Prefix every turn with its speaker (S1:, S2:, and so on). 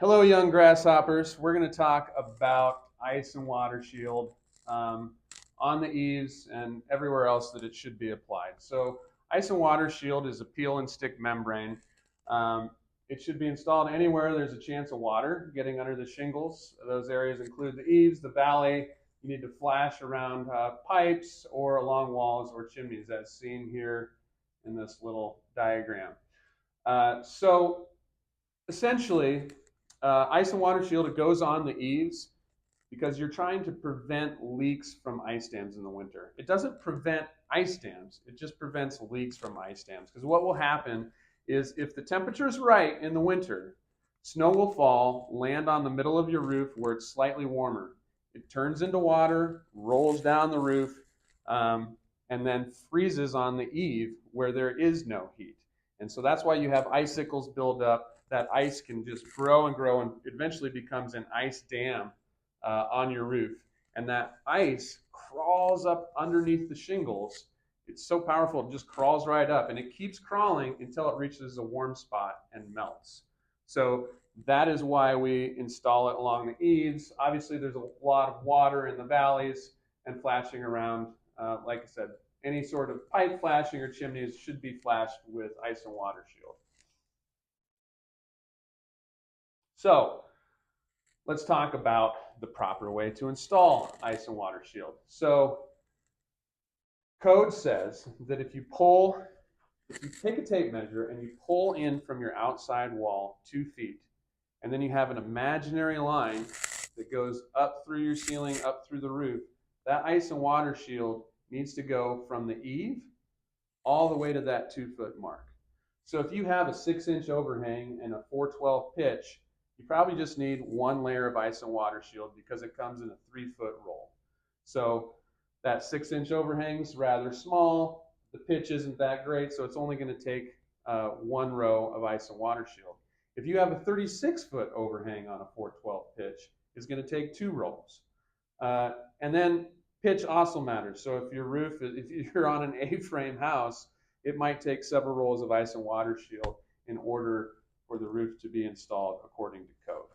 S1: Hello, young grasshoppers. We're going to talk about ice and water shield um, on the eaves and everywhere else that it should be applied. So, ice and water shield is a peel and stick membrane. Um, it should be installed anywhere there's a chance of water getting under the shingles. Those areas include the eaves, the valley. You need to flash around pipes or along walls or chimneys, as seen here in this little diagram. So essentially, ice and water shield, it goes on the eaves because you're trying to prevent leaks from ice dams in the winter. It doesn't prevent ice dams, it just prevents leaks from ice dams. Because what will happen is if the temperature is right in the winter, snow will fall, land on the middle of your roof where it's slightly warmer. It turns into water, rolls down the roof, and then freezes on the eave where there is no heat. And so that's why you have icicles build up. That ice can just grow and grow and eventually becomes an ice dam on your roof. And that ice crawls up underneath the shingles. It's so powerful, it just crawls right up. And it keeps crawling until it reaches a warm spot and melts. So that is why we install it along the eaves. Obviously, there's a lot of water in the valleys and flashing around. Like I said, any sort of pipe flashing or chimneys should be flashed with ice and water shield. So let's talk about the proper way to install ice and water shield. So code says that if you take a tape measure and you pull in from your outside wall 2 feet, and then you have an imaginary line that goes up through your ceiling, up through the roof, that ice and water shield needs to go from the eave all the way to that 2 foot mark. So if you have a 6-inch overhang and a 412 pitch, you probably just need one layer of ice and water shield because it comes in a 3 foot roll. So that 6-inch overhang is rather small. The pitch isn't that great, so it's only going to take one row of ice and water shield. If you have a 36-foot overhang on a 412 pitch, it's going to take 2 rolls. And then pitch also matters. So if you're on an A-frame house, it might take several rolls of ice and water shield in order for the roof to be installed according to code.